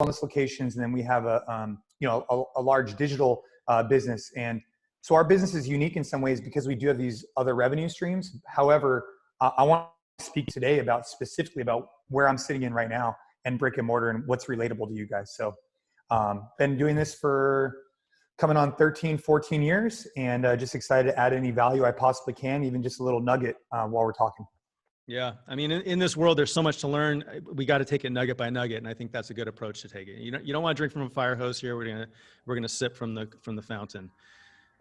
wellness locations, and then we have a large digital business. And so our business is unique in some ways because we do have these other revenue streams. However, I want to speak today specifically about where I'm sitting in right now and brick and mortar and what's relatable to you guys. So been doing this for coming on 13, 14 years, and just excited to add any value I possibly can, even just a little nugget while we're talking. Yeah. I mean, in this world, there's so much to learn. We got to take it nugget by nugget. And I think that's a good approach to take it. You don't want to drink from a fire hose here. We're going to sip from the fountain.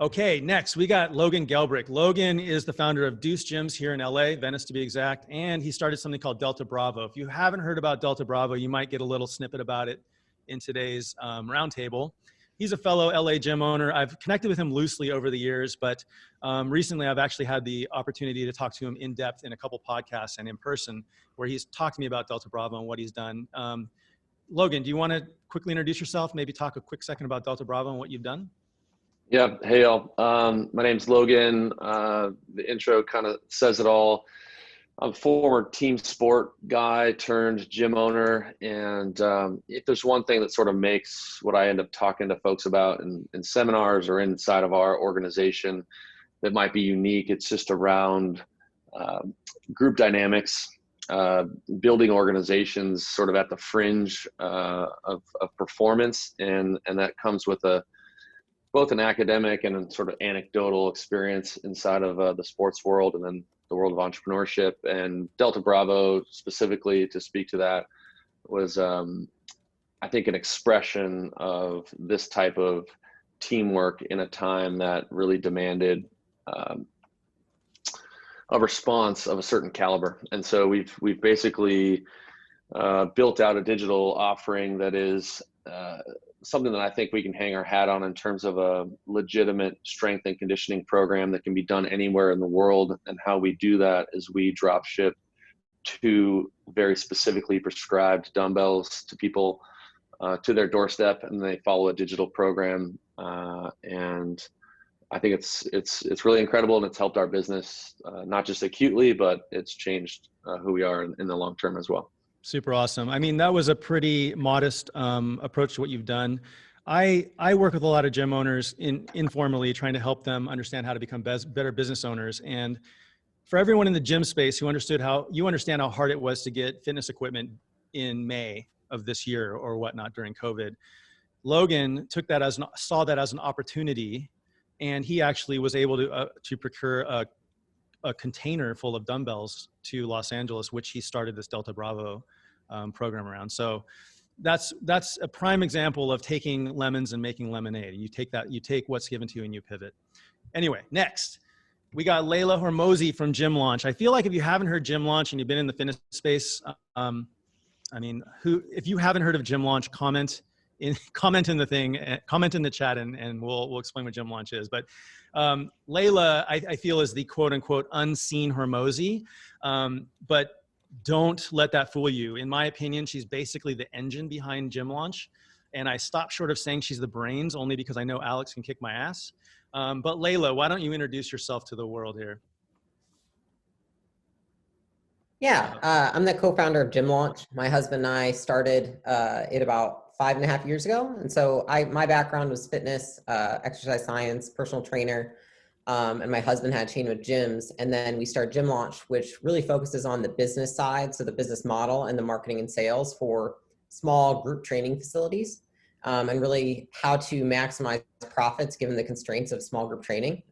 Okay. Next we got Logan Gelbrich. Logan is the founder of DEUCE Gyms here in LA, Venice to be exact. And he started something called Delta Bravo. If you haven't heard about Delta Bravo, you might get a little snippet about it in today's roundtable. He's a fellow LA gym owner. I've connected with him loosely over the years, but recently I've actually had the opportunity to talk to him in depth in a couple podcasts and in person, where he's talked to me about Delta Bravo and what he's done. Logan, do you want to quickly introduce yourself? Maybe talk a quick second about Delta Bravo and what you've done? Yeah. Hey, y'all. My name's Logan. The intro kind of says it all. I'm a former team sport guy turned gym owner. And if there's one thing that sort of makes what I end up talking to folks about in seminars or inside of our organization that might be unique, it's just around group dynamics, building organizations sort of at the fringe of performance. And that comes with both an academic and a sort of anecdotal experience inside of the sports world and then the world of entrepreneurship. And Delta Bravo, specifically to speak to that, was I think an expression of this type of teamwork in a time that really demanded a response of a certain caliber. And so we've basically built out a digital offering that is something that I think we can hang our hat on in terms of a legitimate strength and conditioning program that can be done anywhere in the world. And how we do that is we drop ship 2 very specifically prescribed dumbbells to people to their doorstep, and they follow a digital program. And I think it's really incredible, and it's helped our business, not just acutely, but it's changed who we are in the long term as well. Super awesome. I mean, that was a pretty modest approach to what you've done. I work with a lot of gym owners informally, trying to help them understand how to become better business owners. And for everyone in the gym space who understand how hard it was to get fitness equipment in May of this year or whatnot during COVID, Logan saw that as an opportunity, and he actually was able to procure a container full of dumbbells to Los Angeles, which he started this Delta Bravo program around. So that's a prime example of taking lemons and making lemonade. You take what's given to you and you pivot. Anyway, next we got Leila Hormozi from Gym Launch. I feel like if you haven't heard Gym Launch and you've been in the fitness space, if you haven't heard of Gym Launch, comment in the chat, and we'll explain what Gym Launch is. But Leila, I feel, is the quote unquote unseen Hormozi, but don't let that fool you. In my opinion, she's basically the engine behind Gym Launch. And I stopped short of saying she's the brains, only because I know Alex can kick my ass. But Leila, why don't you introduce yourself to the world here? Yeah, I'm the co-founder of Gym Launch. My husband and I started it about 5.5 years ago. And so my background was fitness, exercise science, personal trainer. And my husband had a chain of gyms. And then we started Gym Launch, which really focuses on the business side. So the business model and the marketing and sales for small group training facilities, and really how to maximize profits given the constraints of small group training,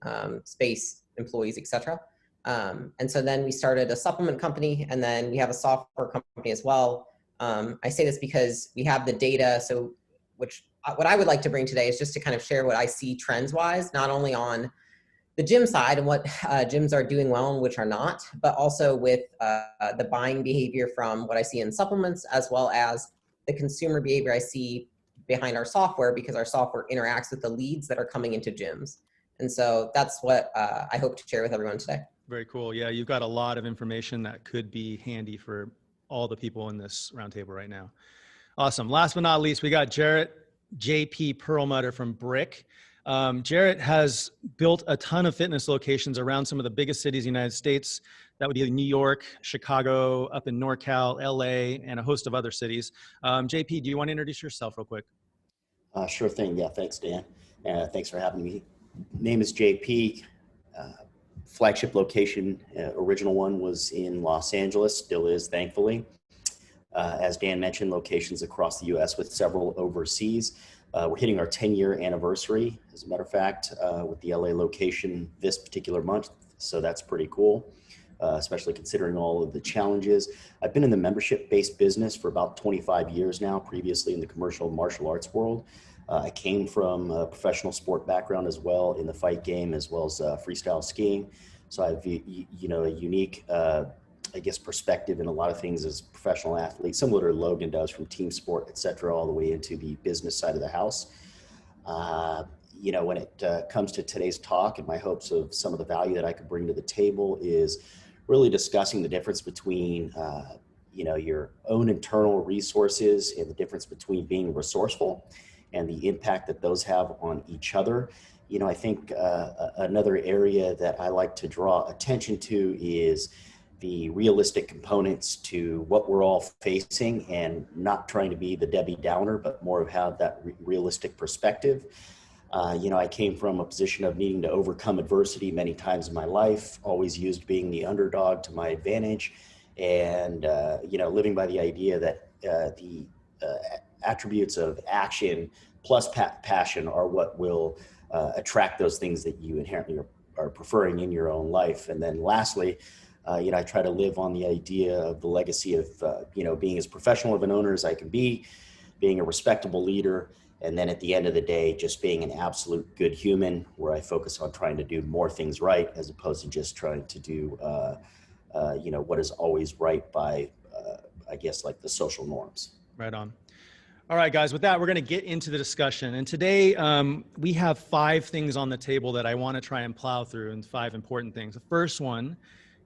space, employees, etc. And so then we started a supplement company, and then we have a software company as well. I say this because we have the data. So what I would like to bring today is just to kind of share what I see trends wise, not only on the gym side and what gyms are doing well and which are not, but also with the buying behavior from what I see in supplements, as well as the consumer behavior I see behind our software, because our software interacts with the leads that are coming into gyms. And so that's what I hope to share with everyone today. Very cool. Yeah, you've got a lot of information that could be handy for all the people in this roundtable right now. Awesome. Last but not least, we got Jarret JP Perelmutter from Brick. Jarret has built a ton of fitness locations around some of the biggest cities in the United States. That would be New York, Chicago, up in NorCal, LA, and a host of other cities. JP, do you want to introduce yourself real quick? Sure thing. Yeah, thanks, Dan. Thanks for having me. Name is JP. Flagship location, original one was in Los Angeles, still is, thankfully. As Dan mentioned, locations across the U.S. with several overseas. We're hitting our 10-year anniversary, as a matter of fact, with the LA location this particular month. So that's pretty cool, especially considering all of the challenges. I've been in the membership-based business for about 25 years now, previously in the commercial martial arts world. I came from a professional sport background as well in the fight game, as well as freestyle skiing. So I have, a unique, I guess, perspective in a lot of things as a professional athlete, similar to Logan does, from team sport, et cetera, all the way into the business side of the house. When it comes to today's talk, and my hopes of some of the value that I could bring to the table is really discussing the difference between, your own internal resources and the difference between being resourceful and the impact that those have on each other. I think another area that I like to draw attention to is the realistic components to what we're all facing, and not trying to be the Debbie Downer, but more of have that realistic perspective. I came from a position of needing to overcome adversity many times in my life, always used being the underdog to my advantage, and, living by the idea that the attributes of action plus passion are what will attract those things that you inherently are preferring in your own life. And then lastly, I try to live on the idea of the legacy of, being as professional of an owner as I can be, being a respectable leader, and then at the end of the day, just being an absolute good human, where I focus on trying to do more things right, as opposed to just trying to do, what is always right by, I guess, like the social norms. Right on. All right, guys, with that, we're going to get into the discussion. And today we have 5 things on the table that I want to try and plow through, and 5 important things. The first one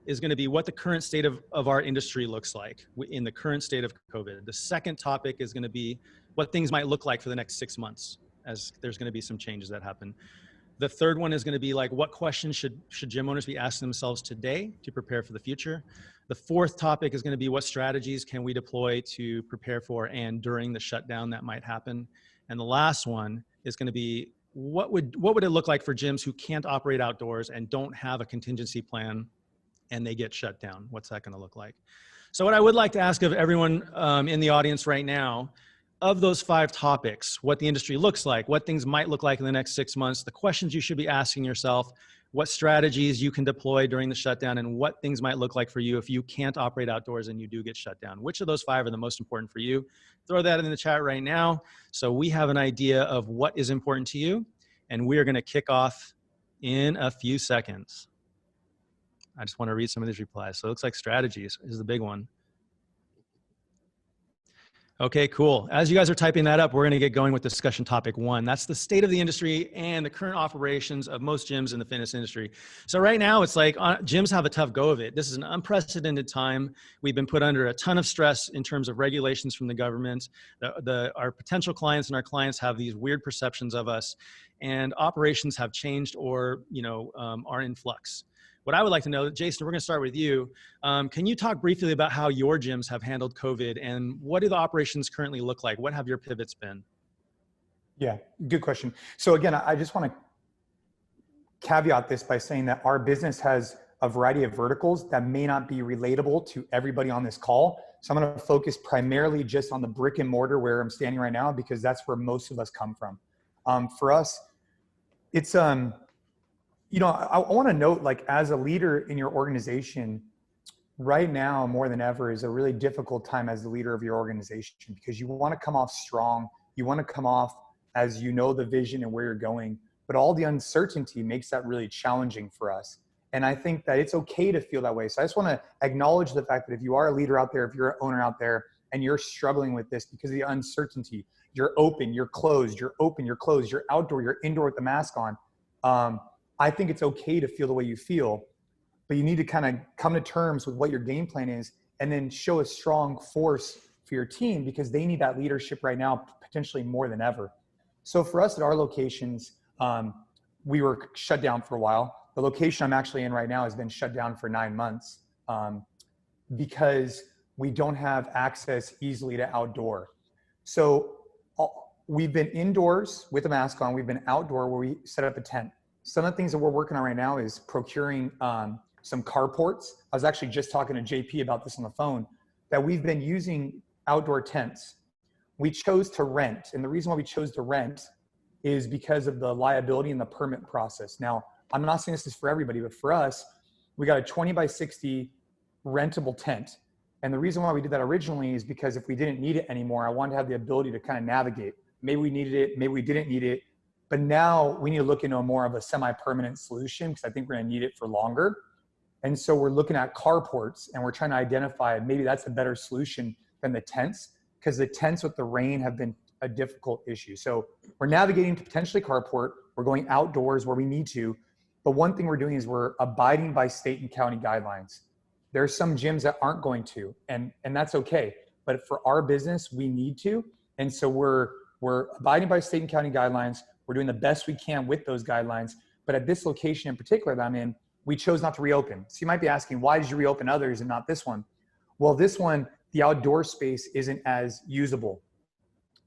is going to be what the current state of our industry looks like in the current state of COVID. The second topic is going to be what things might look like for the next 6 months, as there's going to be some changes that happen. The third one is going to be like, what questions should gym owners be asking themselves today to prepare for the future? The fourth topic is going to be what strategies can we deploy to prepare for and during the shutdown that might happen. And the last one is going to be what would it look like for gyms who can't operate outdoors and don't have a contingency plan and they get shut down? What's that going to look like? So what I would like to ask of everyone in the audience right now, of those 5 topics, what the industry looks like, what things might look like in the next 6 months, the questions you should be asking yourself, what strategies you can deploy during the shutdown, and what things might look like for you if you can't operate outdoors and you do get shut down. Which of those 5 are the most important for you? Throw that in the chat right now so we have an idea of what is important to you, and we are going to kick off in a few seconds. I just want to read some of these replies. So it looks like strategies is the big one. Okay, cool. As you guys are typing that up, we're going to get going with discussion topic 1. That's the state of the industry and the current operations of most gyms in the fitness industry. So right now, it's like gyms have a tough go of it. This is an unprecedented time. We've been put under a ton of stress in terms of regulations from the government. Our potential clients and our clients have these weird perceptions of us, and operations have changed or are in flux. What I would like to know, Jason, we're going to start with you. Can you talk briefly about how your gyms have handled COVID, and what do the operations currently look like? What have your pivots been? Yeah, good question. So again, I just want to caveat this by saying that our business has a variety of verticals that may not be relatable to everybody on this call. So I'm going to focus primarily just on the brick and mortar where I'm standing right now, because that's where most of us come from. For us, it's I want to note, like, as a leader in your organization, right now more than ever is a really difficult time as the leader of your organization, because you want to come off strong. You want to come off as the vision and where you're going, but all the uncertainty makes that really challenging for us. And I think that it's okay to feel that way. So I just want to acknowledge the fact that if you are a leader out there, if you're an owner out there, and you're struggling with this because of the uncertainty, you're open, you're closed, you're open, you're closed, you're outdoor, you're indoor with the mask on. I think it's okay to feel the way you feel, but you need to kind of come to terms with what your game plan is, and then show a strong force for your team, because they need that leadership right now, potentially more than ever. So for us at our locations, we were shut down for a while. The location I'm actually in right now has been shut down for 9 months. because we don't have access easily to outdoor. So we've been indoors with a mask on. We've been outdoor where we set up a tent. Some of the things that we're working on right now is procuring some carports. I was actually just talking to JP about this on the phone, that we've been using outdoor tents. We chose to rent. And the reason why we chose to rent is because of the liability and the permit process. Now, I'm not saying this is for everybody, but for us, we got a 20 by 60 rentable tent. And the reason why we did that originally is because if we didn't need it anymore, I wanted to have the ability to kind of navigate. Maybe we needed it, maybe we didn't need it. But now we need to look into a more of a semi-permanent solution because I think we're going to need it for longer. And so we're looking at carports and we're trying to identify maybe that's a better solution than the tents, because the tents with the rain have been a difficult issue. So we're navigating to potentially carport. We're going outdoors where we need to. But one thing we're doing is we're abiding by state and county guidelines. There are some gyms that aren't going to, and that's okay. But for our business, we need to. And so we're abiding by state and county guidelines. We're doing the best we can with those guidelines. But at this location in particular that I'm in, we chose not to reopen. So you might be asking, why did you reopen others and not this one? Well, this one, the outdoor space isn't as usable.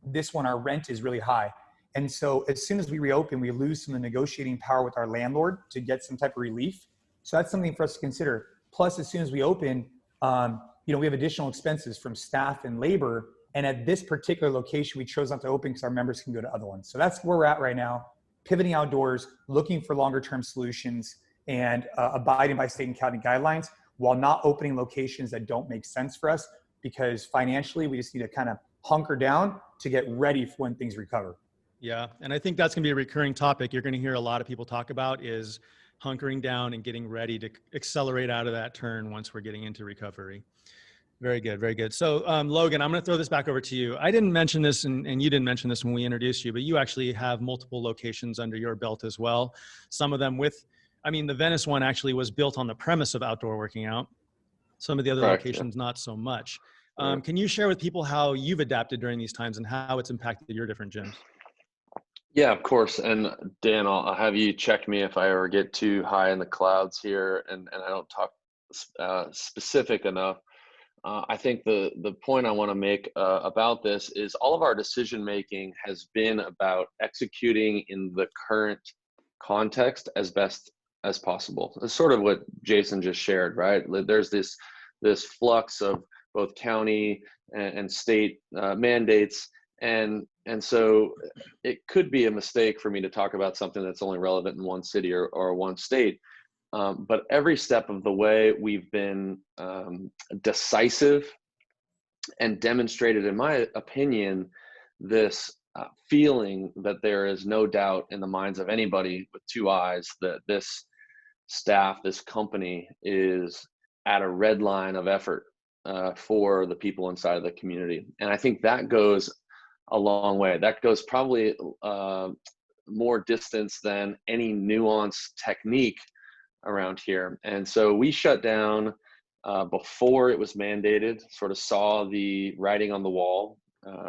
This one, our rent is really high. And so as soon as we reopen, we lose some of the negotiating power with our landlord to get some type of relief. So that's something for us to consider. Plus, as soon as we open, we have additional expenses from staff and labor. And at this particular location, we chose not to open because our members can go to other ones. So that's where we're at right now, pivoting outdoors, looking for longer term solutions, and abiding by state and county guidelines while not opening locations that don't make sense for us, because financially we just need to kind of hunker down to get ready for when things recover. Yeah, and I think that's going to be a recurring topic you're going to hear a lot of people talk about, is hunkering down and getting ready to accelerate out of that turn once we're getting into recovery. Very good, very good. So Logan, I'm going to throw this back over to you. I didn't mention this, and you didn't mention this when we introduced you, but you actually have multiple locations under your belt as well. Some of them the Venice one actually was built on the premise of outdoor working out. Some of the other locations, not so much. Can you share with people how you've adapted during these times and how it's impacted your different gyms? Yeah, of course. And Dan, I'll have you check me if I ever get too high in the clouds here and I don't talk specific enough. I think the point I want to make about this is all of our decision making has been about executing in the current context as best as possible. It's sort of what Jason just shared, right? There's this flux of both county and state mandates, and so it could be a mistake for me to talk about something that's only relevant in one city or one state. But every step of the way, we've been decisive and demonstrated, in my opinion, this feeling that there is no doubt in the minds of anybody with two eyes that this staff, this company is at a red line of effort for the people inside of the community. And I think that goes a long way. That goes probably more distance than any nuanced technique around here. And so we shut down before it was mandated, sort of saw the writing on the wall.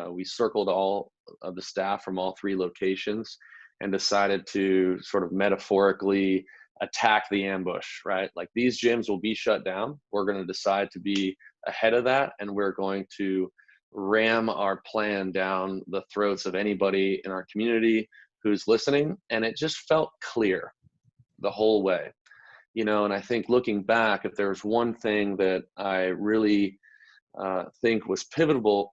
We circled all of the staff from all three locations and decided to sort of metaphorically attack the ambush, right? Like, these gyms will be shut down. We're going to decide to be ahead of that, and we're going to ram our plan down the throats of anybody in our community who's listening. And it just felt clear the whole way. And I think looking back, if there's one thing that I really think was pivotal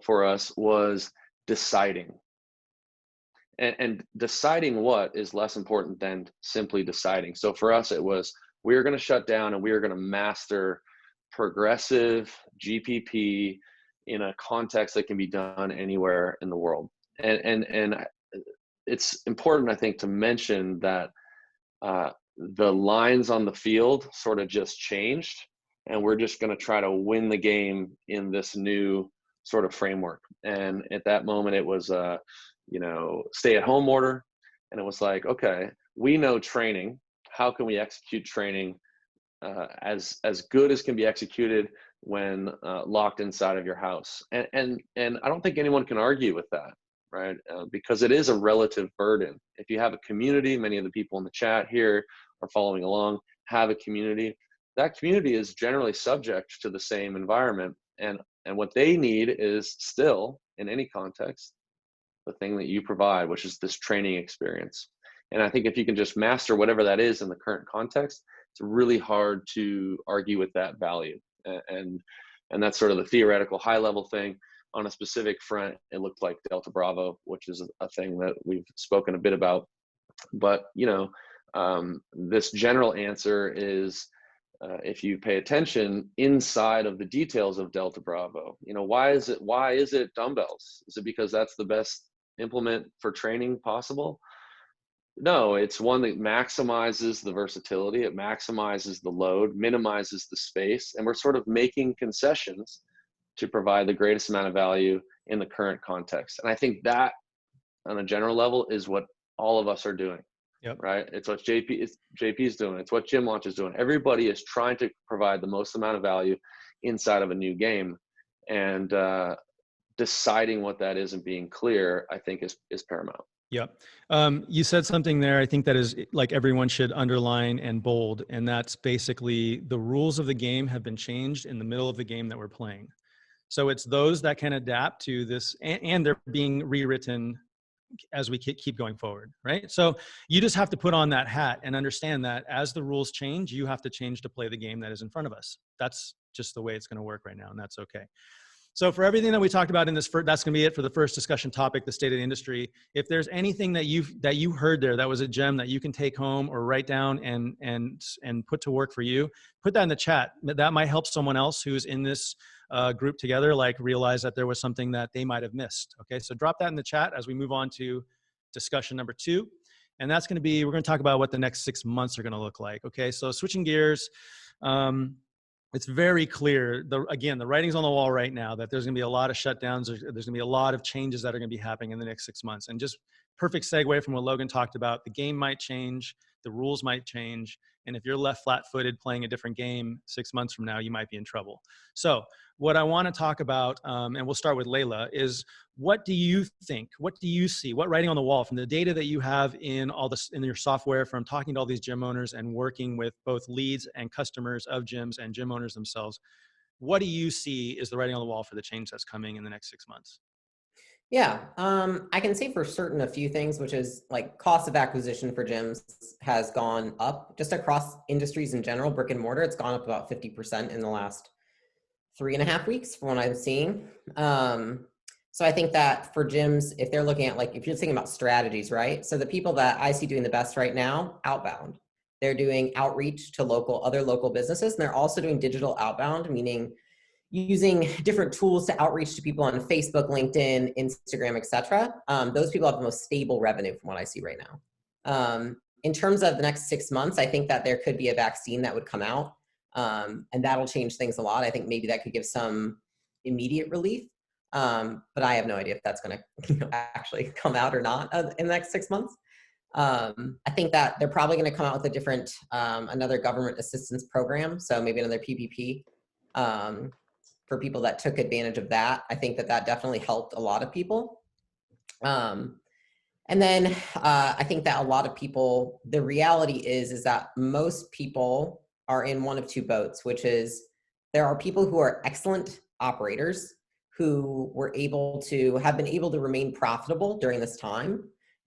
for us, was deciding. And deciding what is less important than simply deciding. So for us, it was, we are going to shut down and we are going to master progressive GPP in a context that can be done anywhere in the world. And it's important, I think, to mention that the lines on the field sort of just changed, and we're just going to try to win the game in this new sort of framework. And at that moment, it was stay-at-home order, and it was like, okay, we know training. How can we execute training as good as can be executed when locked inside of your house? And I don't think anyone can argue with that, right? Because it is a relative burden. If you have a community, many of the people in the chat here are following along, have a community, that community is generally subject to the same environment. And what they need is still, in any context, the thing that you provide, which is this training experience. And I think if you can just master whatever that is in the current context, it's really hard to argue with that value. And that's sort of the theoretical high level thing. On a specific front, it looked like Delta Bravo, which is a thing that we've spoken a bit about. But, this general answer is, if you pay attention inside of the details of Delta Bravo, why is it dumbbells? Is it because that's the best implement for training possible? No, it's one that maximizes the versatility, it maximizes the load, minimizes the space, and we're sort of making concessions to provide the greatest amount of value in the current context. And I think that, on a general level, is what all of us are doing. Yep. Right? It's what JP's doing. It's what Gym Launch is doing. Everybody is trying to provide the most amount of value inside of a new game, and deciding what that is and being clear, I think, is paramount. Yep. You said something there, I think that is like everyone should underline and bold. And that's basically the rules of the game have been changed in the middle of the game that we're playing. So it's those that can adapt to this, and they're being rewritten as we keep going forward, right? So you just have to put on that hat and understand that as the rules change, you have to change to play the game that is in front of us. That's just the way it's going to work right now, and that's okay. So for everything that we talked about in this, that's going to be it for the first discussion topic, the state of the industry. If there's anything that you heard there that was a gem that you can take home or write down and put to work for you, put that in the chat. That might help someone else who's in this group together, like realize that there was something that they might have missed. Okay, so drop that in the chat as we move on to discussion number 2. And that's going to be, we're going to talk about what the next 6 months are going to look like. Okay, so switching gears. It's very clear, again, the writing's on the wall right now that there's going to be a lot of shutdowns. There's going to be a lot of changes that are going to be happening in the next 6 months. And just perfect segue from what Logan talked about, the game might change, the rules might change. And if you're left flat-footed playing a different game 6 months from now, you might be in trouble. So what I want to talk about, and we'll start with Leila, is what do you think? What do you see? What writing on the wall from the data that you have in in your software, from talking to all these gym owners and working with both leads and customers of gyms and gym owners themselves? What do you see is the writing on the wall for the change that's coming in the next 6 months? Yeah, I can say for certain a few things, which is like cost of acquisition for gyms has gone up just across industries in general. Brick and mortar, it's gone up about 50% in the last 3.5 weeks from what I'm seeing. So I think that for gyms, if they're looking at, like, if you're thinking about strategies, right? So the people that I see doing the best right now, outbound. They're doing outreach to other local businesses, and they're also doing digital outbound, meaning using different tools to outreach to people on Facebook, LinkedIn, Instagram, etc. Those people have the most stable revenue from what I see right now. In terms of the next 6 months, I think that there could be a vaccine that would come out, and that'll change things a lot. I think maybe that could give some immediate relief, but I have no idea if that's going to actually come out or not in the next 6 months. I think that they're probably going to come out with a different, another government assistance program, so maybe another PPP. For people that took advantage of that. I think that that definitely helped a lot of people. And then I think that a lot of people, the reality is that most people are in one of two boats, which is there are people who are excellent operators who have been able to remain profitable during this time.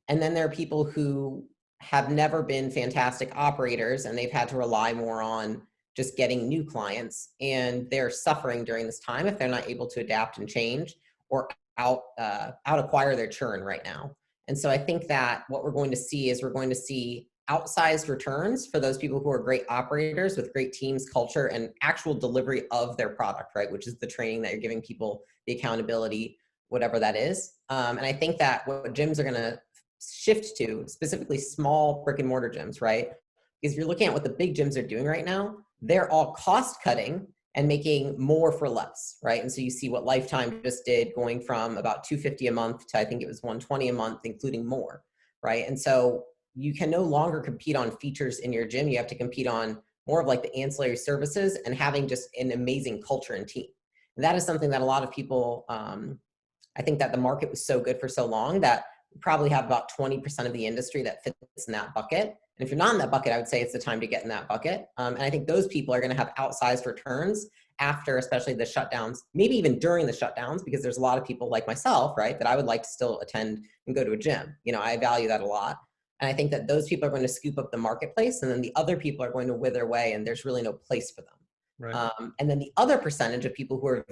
And then there are people who have never been fantastic operators and they've had to rely more on just getting new clients, and they're suffering during this time if they're not able to adapt and change or out acquire their churn right now. And so I think that what we're going to see is outsized returns for those people who are great operators with great teams, culture, and actual delivery of their product, right? Which is the training that you're giving people, the accountability, whatever that is. And I think that what gyms are going to shift to, specifically small brick and mortar gyms, right? Because if you're looking at what the big gyms are doing right now, they're all cost cutting and making more for less, right? And so you see what Lifetime just did, going from about $250 a month to I think it was $120 a month, including more, right? And so you can no longer compete on features in your gym. You have to compete on more of like the ancillary services and having just an amazing culture and team. And that is something that a lot of people, I think that the market was so good for so long that we probably have about 20% of the industry that fits in that bucket. And if you're not in that bucket, I would say it's the time to get in that bucket. And I think those people are going to have outsized returns after, especially the shutdowns, maybe even during the shutdowns, because there's a lot of people like myself, right, that I would like to still attend and go to a gym. You know, I value that a lot. And I think that those people are going to scoop up the marketplace, and then the other people are going to wither away, and there's really no place for them. Right. And then the other percentage of people who are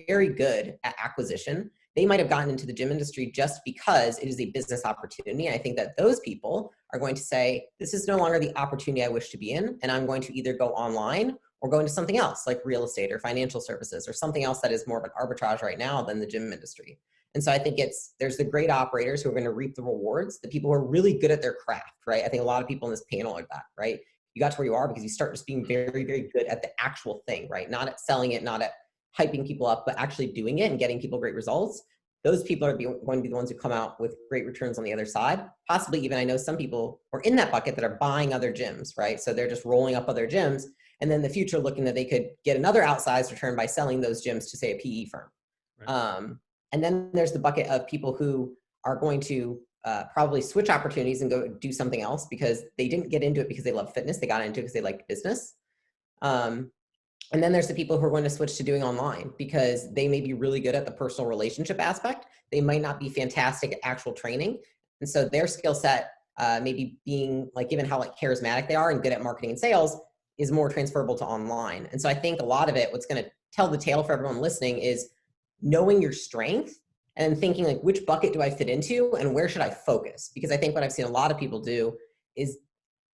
very good at acquisition, they might have gotten into the gym industry just because it is a business opportunity. And I think that those people are going to say, this is no longer the opportunity I wish to be in, and I'm going to either go online or go into something else like real estate or financial services or something else that is more of an arbitrage right now than the gym industry. And so I think there's the great operators who are going to reap the rewards, the people who are really good at their craft, right? I think a lot of people in this panel are that, right? You got to where you are because you start just being very, very good at the actual thing, right? Not at selling it, not at hyping people up, but actually doing it and getting people great results. Those people are going to be the ones who come out with great returns on the other side. Possibly even, I know some people are in that bucket that are buying other gyms, right? So they're just rolling up other gyms, and then in the future looking that they could get another outsized return by selling those gyms to, say, a PE firm. Right. And then there's the bucket of people who are going to probably switch opportunities and go do something else because they didn't get into it because they love fitness. They got into it because they like business. And then there's the people who are going to switch to doing online because they may be really good at the personal relationship aspect. They might not be fantastic at actual training. And so their skill set, maybe being like, given how like charismatic they are and good at marketing and sales, is more transferable to online. And so I think a lot of it, what's going to tell the tale for everyone listening is knowing your strength and thinking like, which bucket do I fit into and where should I focus? Because I think what I've seen a lot of people do is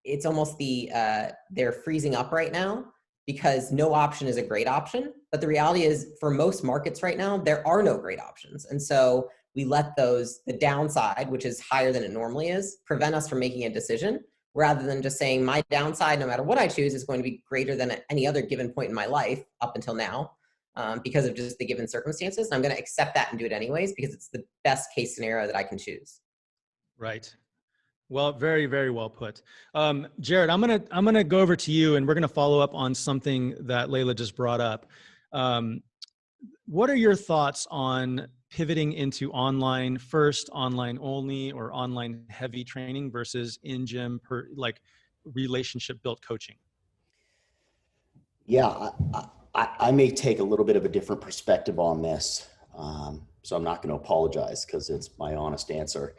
it's almost they're freezing up right now because no option is a great option. But the reality is for most markets right now, there are no great options. And so we let the downside, which is higher than it normally is, prevent us from making a decision rather than just saying my downside, no matter what I choose, is going to be greater than at any other given point in my life up until now. Because of just the given circumstances. And I'm going to accept that and do it anyways, because it's the best case scenario that I can choose. Right. Well, very, very well put. Jarret, I'm gonna go over to you and we're going to follow up on something that Leila just brought up. What are your thoughts on pivoting into online first, online only, or online heavy training versus in-gym like relationship built coaching? Yeah, I may take a little bit of a different perspective on this. So I'm not going to apologize because it's my honest answer,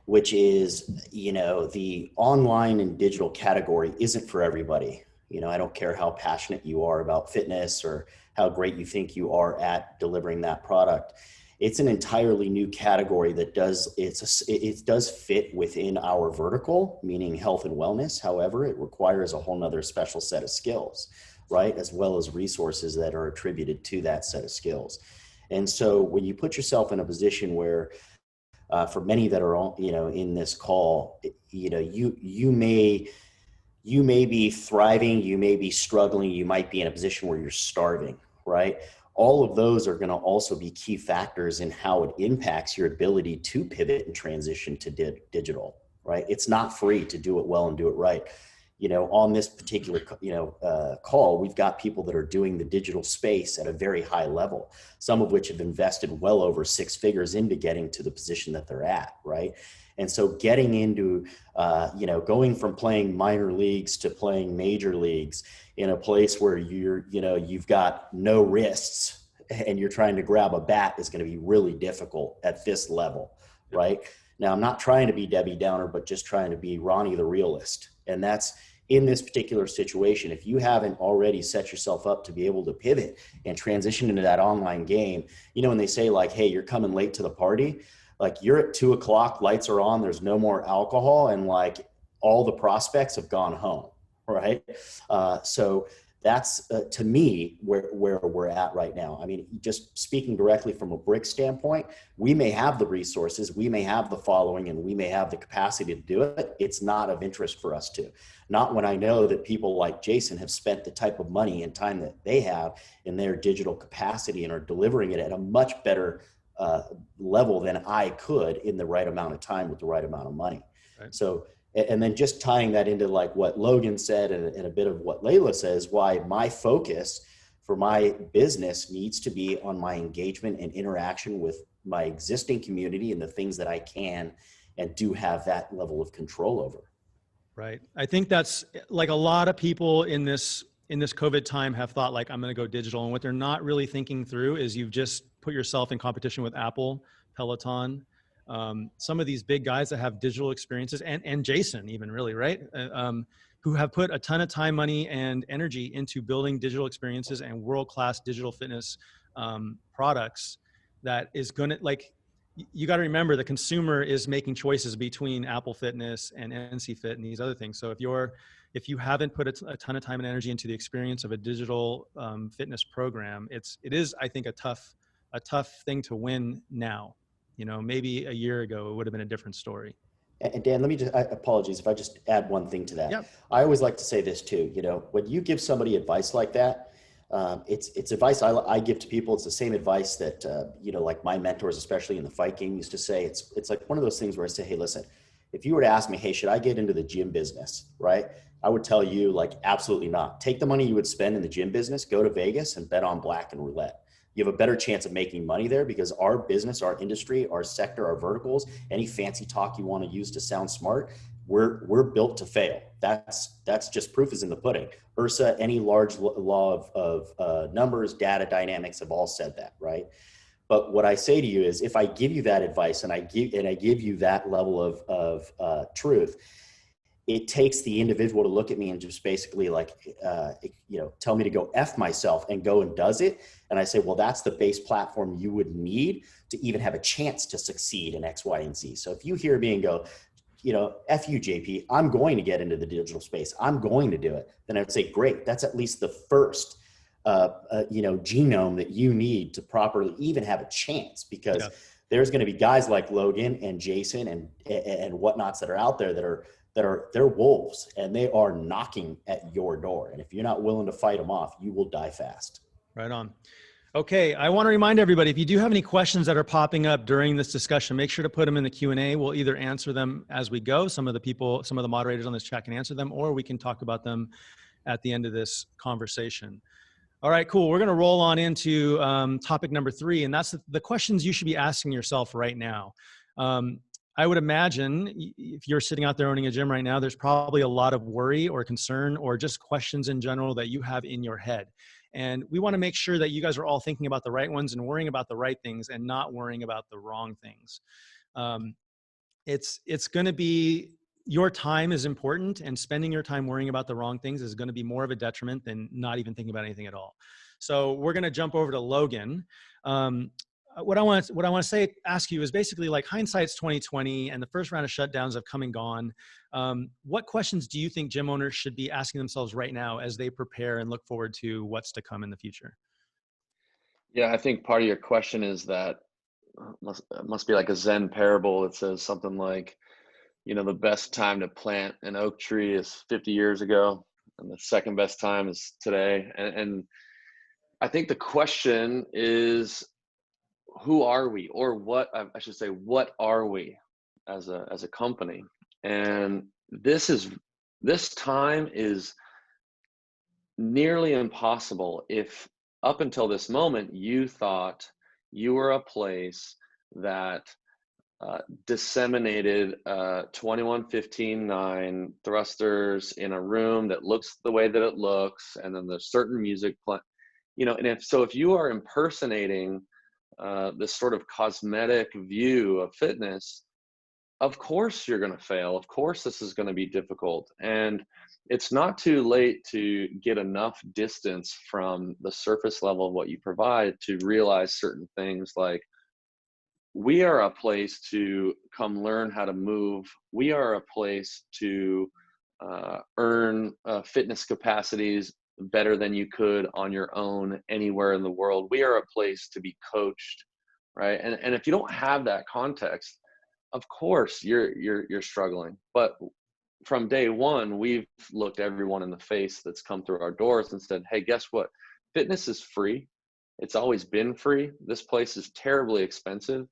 which is, the online and digital category isn't for everybody. I don't care how passionate you are about fitness or how great you think you are at delivering that product. It's an entirely new category that it does fit within our vertical, meaning health and wellness. However, it requires a whole nother special set of skills, right? As well as resources that are attributed to that set of skills. And so when you put yourself in a position where, for many that are all, in this call, you may be thriving, you may be struggling, you might be in a position where you're starving, right? All of those are going to also be key factors in how it impacts your ability to pivot and transition to digital, right? It's not free to do it well and do it right. On this particular, call, we've got people that are doing the digital space at a very high level, some of which have invested well over 6 figures into getting to the position that they're at, right? And so getting into, going from playing minor leagues to playing major leagues in a place where you've got no wrists and you're trying to grab a bat is going to be really difficult at this level, right? Now, I'm not trying to be Debbie Downer, but just trying to be Ronnie the realist. And that's in this particular situation. If you haven't already set yourself up to be able to pivot and transition into that online game, when they say like, hey, you're coming late to the party, like you're at 2:00, lights are on, there's no more alcohol, and like all the prospects have gone home, right? So that's to me where we're at right now. I mean, just speaking directly from a brick standpoint, we may have the resources, we may have the following, and we may have the capacity to do it. It's not of interest for us to. Not when I know that people like Jason have spent the type of money and time that they have in their digital capacity and are delivering it at a much better level than I could in the right amount of time with the right amount of money. Right. So, and then just tying that into like what Logan said and a bit of what Leila says, why my focus for my business needs to be on my engagement and interaction with my existing community and the things that I can and do have that level of control over. Right. I think that's like a lot of people in this COVID time have thought like, I'm going to go digital. And what they're not really thinking through is you've just put yourself in competition with Apple, Peloton, some of these big guys that have digital experiences, and Jason even, really, right? Who have put a ton of time, money, and energy into building digital experiences and world-class digital fitness products that is going to, like, you got to remember the consumer is making choices between Apple Fitness and NCFIT and these other things. So if you haven't put a ton of time and energy into the experience of a digital fitness program, it is, I think, a tough thing to win now. You know, maybe a year ago, it would have been a different story. And Dan, let me just, apologies if I just add one thing to that. Yep. I always like to say this too, you know, when you give somebody advice like that, it's advice I give to people. It's the same advice that, you know, like my mentors, especially in the fight game, used to say. It's like one of those things where I say, hey, listen, if you were to ask me, hey, should I get into the gym business, right? I would tell you, like, absolutely not. Take the money you would spend in the gym business, go to Vegas and bet on black and roulette. You have a better chance of making money there, because our business, our industry, our sector, our verticals, any fancy talk you want to use to sound smart, we're built to fail. That's just proof is in the pudding. URSA, any large law of numbers, data dynamics have all said that, right? But what I say to you is, if I give you that advice and I give you that level of truth, it takes the individual to look at me and just basically like, you know, tell me to go F myself and go and does it. And I say, well, that's the base platform you would need to even have a chance to succeed in X, Y, and Z. So if you hear me and go, you know, F you, JP, I'm going to get into the digital space, I'm going to do it, then I would say, great, that's at least the first, you know, genome that you need to properly even have a chance, because there's going to be guys like Logan and Jason and whatnots that are out there they're wolves, and they are knocking at your door. And if you're not willing to fight them off, you will die fast. Right on. Okay, I want to remind everybody, if you do have any questions that are popping up during this discussion, make sure to put them in the Q&A. We'll either answer them as we go. Some of the moderators on this chat can answer them, or we can talk about them at the end of this conversation. All right, cool. We're going to roll on into topic number 3, and that's the questions you should be asking yourself right now. I would imagine if you're sitting out there owning a gym right now, there's probably a lot of worry or concern or just questions in general that you have in your head. And we want to make sure that you guys are all thinking about the right ones and worrying about the right things and not worrying about the wrong things. It's going to be, your time is important, and spending your time worrying about the wrong things is going to be more of a detriment than not even thinking about anything at all. So we're going to jump over to Logan. What I want to ask you is basically, like, hindsight's 2020 and the first round of shutdowns have come and gone. What questions do you think gym owners should be asking themselves right now as they prepare and look forward to what's to come in the future? Yeah, I think part of your question is that it must be like a Zen parable. It says something like, you know, the best time to plant an oak tree is 50 years ago, and the second best time is today. And I think the question is, who are we, or what I should say, what are we as a company? And this time is nearly impossible if up until this moment you thought you were a place that disseminated 21-15-9 thrusters in a room that looks the way that it looks, and then there's certain music you know, and if you are impersonating this sort of cosmetic view of fitness, of course you're going to fail. Of course this is going to be difficult. And it's not too late to get enough distance from the surface level of what you provide to realize certain things, like, we are a place to come learn how to move. We are a place to earn fitness capacities better than you could on your own anywhere in the world. We are a place to be coached, right? And if you don't have that context, of course you're struggling. But from day one, we've looked everyone in the face that's come through our doors and said, hey, guess what? Fitness is free. It's always been free. This place is terribly expensive,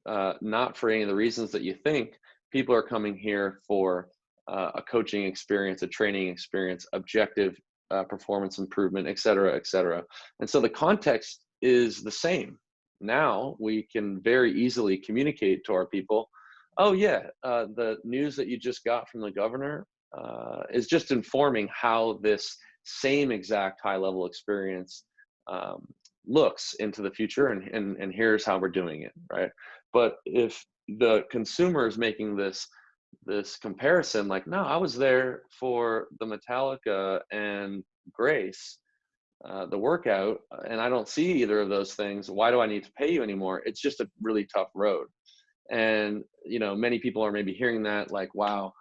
not for any of the reasons that you think. People are coming here for a coaching experience, a training experience, objective performance improvement, et cetera, et cetera. And so the context is the same. Now we can very easily communicate to our people, oh yeah, the news that you just got from the governor, is just informing how this same exact high level experience looks into the future, and here's how we're doing it, right? But if the consumer is making this comparison, like, no, I was there for the Metallica and Grace, the workout, and I don't see either of those things, why do I need to pay you anymore? It's just a really tough road. And, you know, many people are maybe hearing that like, wow,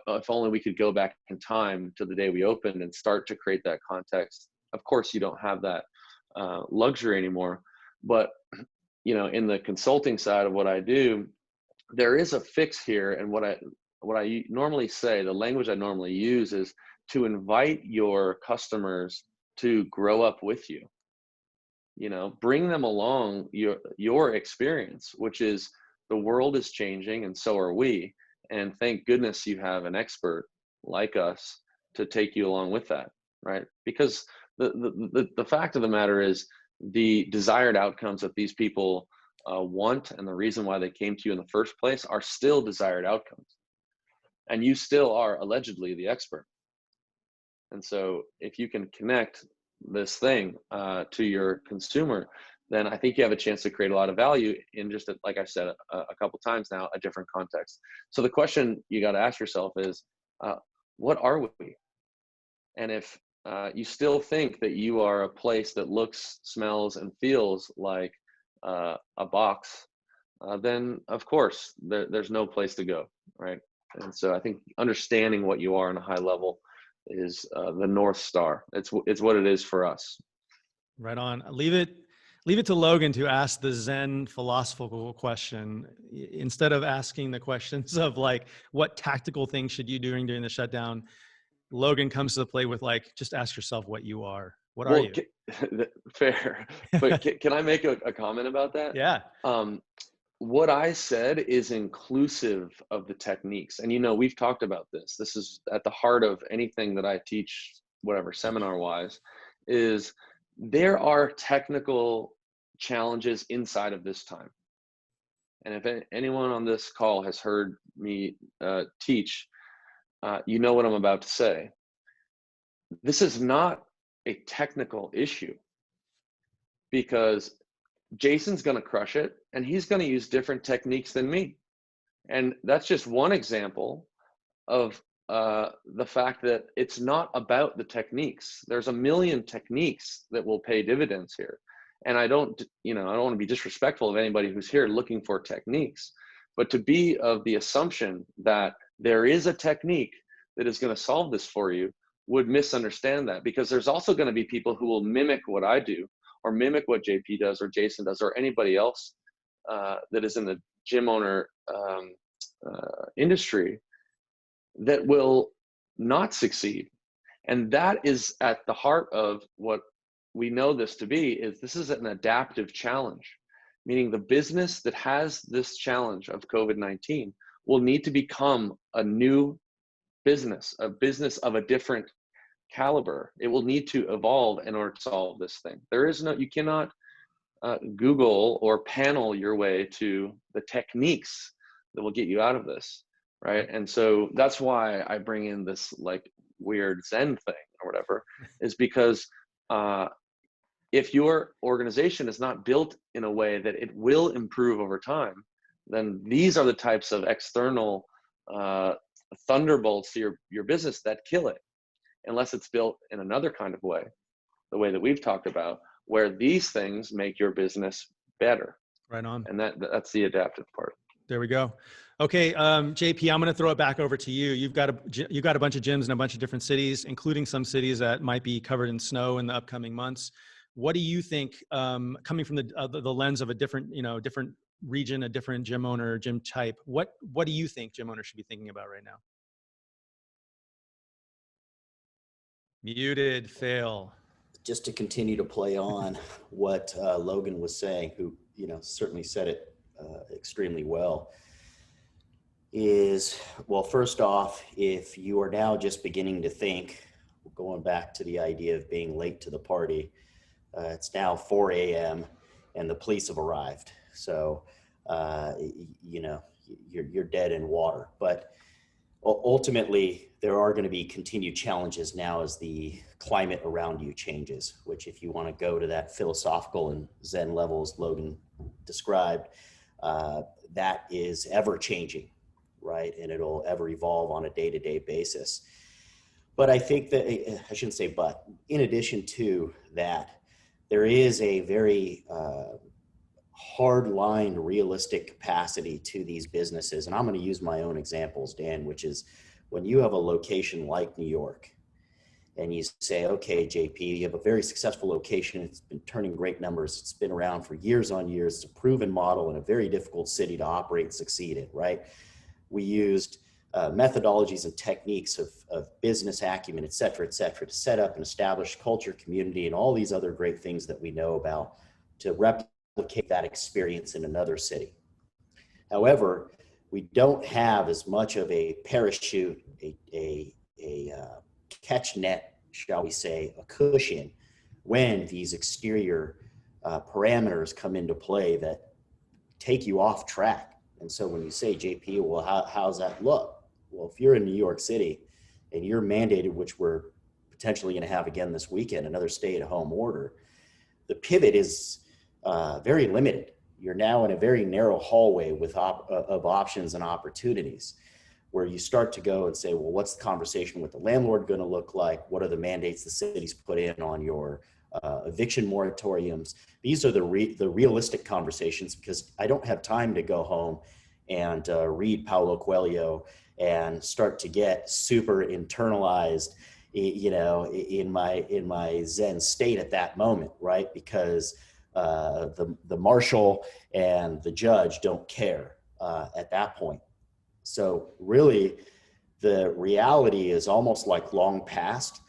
if only we could go back in time to the day we opened and start to create that context. Of course, you don't have that luxury anymore. But, you know, in the consulting side of what I do, there is a fix here. And what I normally say, the language I normally use is to invite your customers to grow up with you. You know, bring them along your experience, which is the world is changing and so are we. And thank goodness you have an expert like us to take you along with that, right? Because the fact of the matter is the desired outcomes that these people want and the reason why they came to you in the first place are still desired outcomes. And you still are allegedly the expert. And so if you can connect this thing to your consumer, then I think you have a chance to create a lot of value in just, like I've said a couple times now, a different context. So the question you got to ask yourself is, what are we? And if you still think that you are a place that looks, smells, and feels like a box, then of course there's no place to go, right? And so I think understanding what you are on a high level is the North Star. It's what it is for us. Right on. Leave it to Logan to ask the Zen philosophical question instead of asking the questions of like, what tactical things should you do during the shutdown? Logan comes to the play with like, just ask yourself what you are. What are you? Fair. But can I make a comment about that? Yeah. What I said is inclusive of the techniques. And, you know, we've talked about this. This is at the heart of anything that I teach, whatever, seminar-wise, is there are technical challenges inside of this time. And if anyone on this call has heard me teach, you know what I'm about to say. This is not a technical issue because Jason's going to crush it and he's going to use different techniques than me. And that's just one example of the fact that it's not about the techniques. There's a million techniques that will pay dividends here. And I don't want to be disrespectful of anybody who's here looking for techniques, but to be of the assumption that there is a technique that is going to solve this for you would misunderstand that, because there's also going to be people who will mimic what I do or mimic what JP does or Jason does or anybody else that is in the gym owner industry that will not succeed. And that is at the heart of what we know this to be, is this is an adaptive challenge, meaning the business that has this challenge of COVID-19 will need to become a new business, a business of a different caliber. It will need to evolve in order to solve this thing. You cannot Google or panel your way to the techniques that will get you out of this, right? And so that's why I bring in this like weird Zen thing or whatever, is because if your organization is not built in a way that it will improve over time, then these are the types of external thunderbolts to your business that kill it, unless it's built in another kind of way, the way that we've talked about, where these things make your business better. Right on. And that's the adaptive part. There we go. Okay, JP, I'm going to throw it back over to you. You've got a bunch of gyms in a bunch of different cities, including some cities that might be covered in snow in the upcoming months. What do you think, coming from the lens of a different region, a different gym owner, gym type, what do you think gym owners should be thinking about right now? Muted, fail. Just to continue to play on what Logan was saying, who certainly said it extremely well, is, well, first off, if you are now just beginning to think, going back to the idea of being late to the party, it's now 4 a.m. and the police have arrived. So, you're dead in water. But ultimately, there are going to be continued challenges now as the climate around you changes, which if you want to go to that philosophical and Zen levels Logan described, that is ever changing, right? And it'll ever evolve on a day-to-day basis. But I think that, I shouldn't say but, in addition to that, there is a very hard-line, realistic capacity to these businesses. And I'm going to use my own examples, Dan, which is when you have a location like New York and you say, okay, JP, you have a very successful location. It's been turning great numbers. It's been around for years on years. It's a proven model in a very difficult city to operate and succeed in, right? We used methodologies and techniques of business acumen, et cetera, to set up and establish culture, community, and all these other great things that we know about to replicate that experience in another city. However, we don't have as much of a parachute, a catch net, shall we say, a cushion when these exterior parameters come into play that take you off track. And so when you say, JP, well, how's that look? Well, if you're in New York City and you're mandated, which we're potentially going to have again this weekend, another stay-at-home order, the pivot is very limited. You're now in a very narrow hallway with of options and opportunities where you start to go and say, well, what's the conversation with the landlord going to look like? What are the mandates the city's put in on your eviction moratoriums? These are the realistic conversations, because I don't have time to go home and read Paulo Coelho and start to get super internalized, you know, in my Zen state at that moment, right? Because the marshal and the judge don't care at that point. So really, the reality is almost like long past.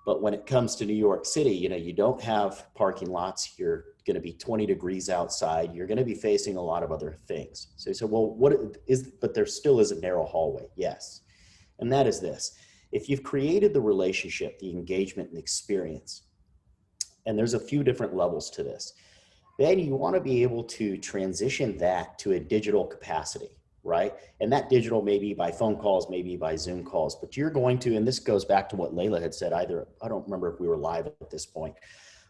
But when it comes to New York City, you know, you don't have parking lots. You're going to be 20 degrees outside. You're going to be facing a lot of other things. So you say, well, but there still is a narrow hallway. Yes. And that is this. If you've created the relationship, the engagement and experience, and there's a few different levels to this, then you want to be able to transition that to a digital capacity, right? And that digital may be by phone calls, maybe by Zoom calls, but you're going to, and this goes back to what Leila had said, I don't remember if we were live at this point,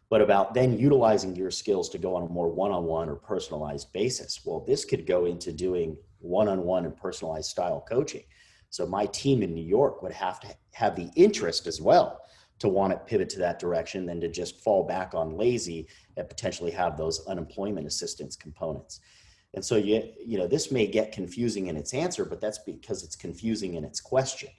but about then utilizing your skills to go on a more one-on-one or personalized basis. Well, this could go into doing one-on-one and personalized style coaching. So my team in New York would have to have the interest as well to want to pivot to that direction than to just fall back on lazy and potentially have those unemployment assistance components. And so, you know, this may get confusing in its answer, but that's because it's confusing in its question.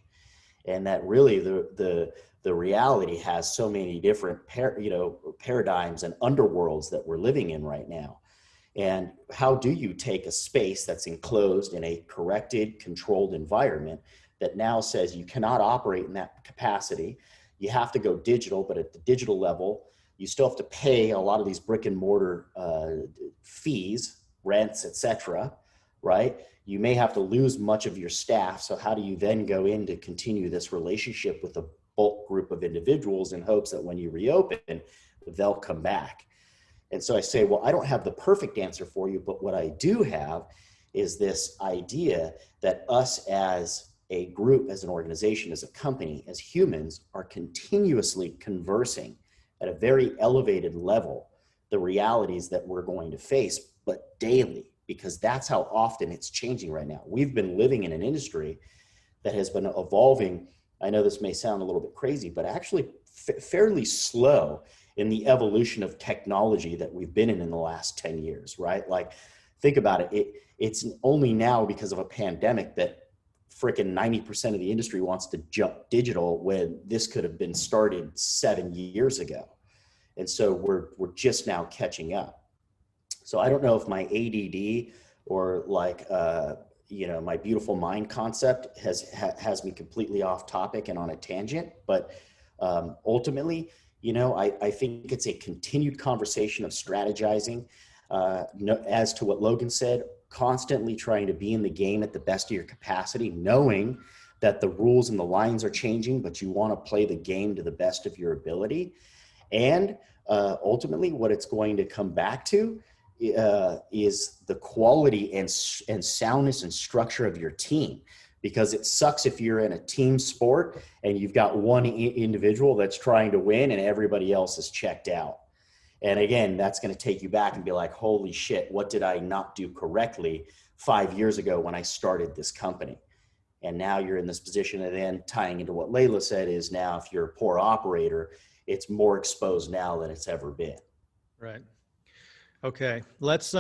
And that really the reality has so many different paradigms and underworlds that we're living in right now. And how do you take a space that's enclosed in a corrected, controlled environment that now says you cannot operate in that capacity? You have to go digital, but at the digital level, you still have to pay a lot of these brick and mortar fees, rents, et cetera, right? You may have to lose much of your staff. So how do you then go in to continue this relationship with a bulk group of individuals in hopes that when you reopen, they'll come back? And so I say, well, I don't have the perfect answer for you, but what I do have is this idea that us as a group, as an organization, as a company, as humans, are continuously conversing at a very elevated level the realities that we're going to face, but daily, because that's how often it's changing right now. We've been living in an industry that has been evolving. I know this may sound a little bit crazy, but actually fairly slow in the evolution of technology that we've been in the last 10 years, right? Like, think about it. It's only now because of a pandemic that frickin' 90% of the industry wants to jump digital when this could have been started 7 years ago. And so we're just now catching up. So I don't know if my ADD or like, my beautiful mind concept has me completely off topic and on a tangent, but ultimately, I think it's a continued conversation of strategizing as to what Logan said, constantly trying to be in the game at the best of your capacity, knowing that the rules and the lines are changing, but you want to play the game to the best of your ability. And ultimately, what it's going to come back to is the quality and soundness and structure of your team. because it sucks if you're in a team sport and you've got one individual that's trying to win and everybody else is checked out. And again, that's going to take you back and be like, holy shit, what did I not do correctly 5 years ago when I started this company? And now you're in this position, and then tying into what Leila said is now if you're a poor operator, it's more exposed now than it's ever been. Right. Okay. Let's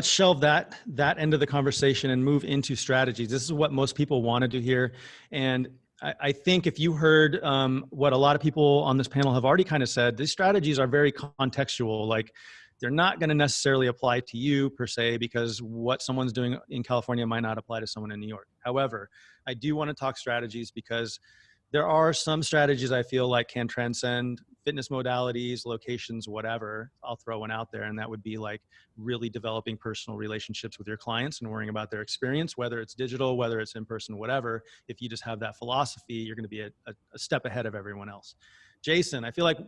shelve that end of the conversation and move into strategies. This is what most people wanted to hear. And I think if you heard what a lot of people on this panel have already kind of said, these strategies are very contextual. Like, they're not going to necessarily apply to you per se, because what someone's doing in California might not apply to someone in New York. However, I do want to talk strategies because there are some strategies I feel like can transcend fitness modalities, locations, whatever. I'll throw one out there, and that would be like really developing personal relationships with your clients and worrying about their experience, whether it's digital, whether it's in person, whatever. If you just have that philosophy, you're going to be a step ahead of everyone else. Jason, I feel like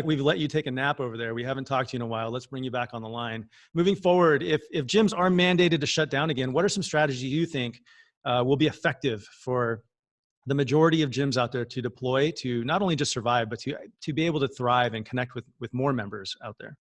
we've let you take a nap over there. We haven't talked to you in a while. Let's bring you back on the line. Moving forward, if gyms are mandated to shut down again, what are some strategies you think will be effective for the majority of gyms out there to deploy to not only just survive, but to be able to thrive and connect with more members out there?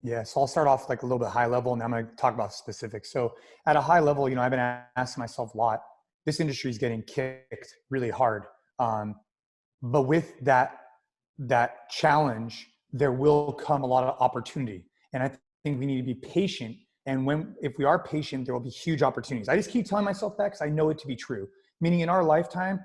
Yeah, so I'll start off like a little bit high level, and I'm going to talk about specifics. So at a high level, I've been asking myself a lot, this industry is getting kicked really hard. But with that challenge, there will come a lot of opportunity. And I think we need to be patient. And if we are patient, there will be huge opportunities. I just keep telling myself that because I know it to be true. Meaning in our lifetime,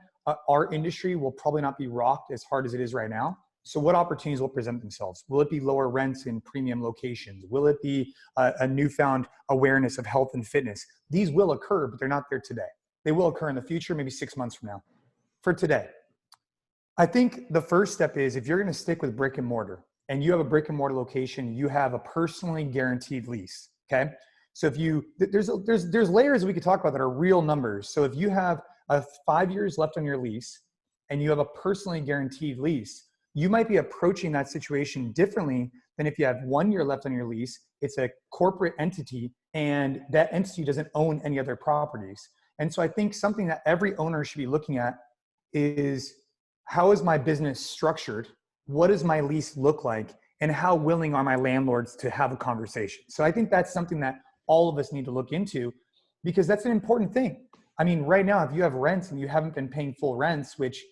our industry will probably not be rocked as hard as it is right now. So what opportunities will present themselves? Will it be lower rents in premium locations? Will it be a newfound awareness of health and fitness? These will occur, but they're not there today. They will occur in the future, maybe 6 months from now. For today, I think the first step is, if you're going to stick with brick and mortar and you have a brick and mortar location, you have a personally guaranteed lease. Okay. So if there's layers we could talk about that are real numbers. So if you have 5 years left on your lease and you have a personally guaranteed lease, you might be approaching that situation differently than if you have 1 year left on your lease. It's a corporate entity and that entity doesn't own any other properties. And so I think something that every owner should be looking at is, how is my business structured? What does my lease look like? And how willing are my landlords to have a conversation? So I think that's something that all of us need to look into, because that's an important thing. I mean, right now, if you have rents and you haven't been paying full rents, which,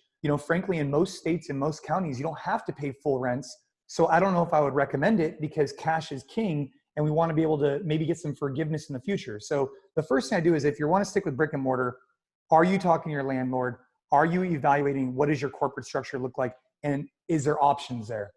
frankly, in most states and most counties, you don't have to pay full rents. So I don't know if I would recommend it, because cash is king and we want to be able to maybe get some forgiveness in the future. So the first thing I do is, if you want to stick with brick and mortar, are you talking to your landlord? Are you evaluating what does your corporate structure look like? And is there options there?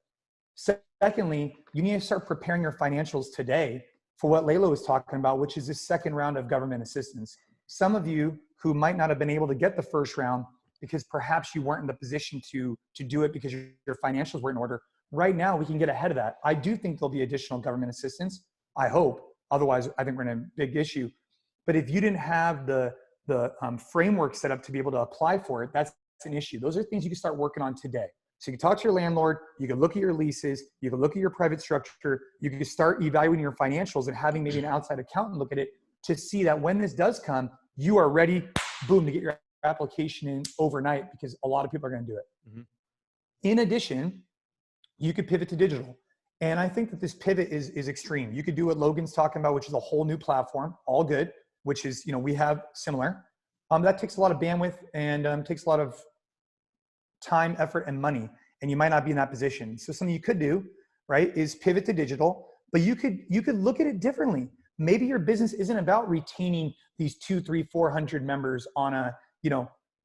Secondly, you need to start preparing your financials today for what Leila was talking about, which is this second round of government assistance. Some of you who might not have been able to get the first round because perhaps you weren't in the position to do it because your financials weren't in order. Right now, we can get ahead of that. I do think there'll be additional government assistance. I hope. Otherwise, I think we're in a big issue. But if you didn't have the framework set up to be able to apply for it, that's an issue. Those are things you can start working on today. So you can talk to your landlord, you can look at your leases, you can look at your private structure, you can start evaluating your financials and having maybe an outside accountant look at it to see that when this does come, you are ready, boom, to get your application in overnight, because a lot of people are going to do it. Mm-hmm. In addition, you could pivot to digital. And I think that this pivot is extreme. You could do what Logan's talking about, which is a whole new platform, all good, which is, we have similar. That takes a lot of bandwidth and takes a lot of time, effort, and money, and you might not be in that position. So something you could do, right, is pivot to digital, but you could look at it differently. Maybe your business isn't about retaining these 200, 300, 400 members on a,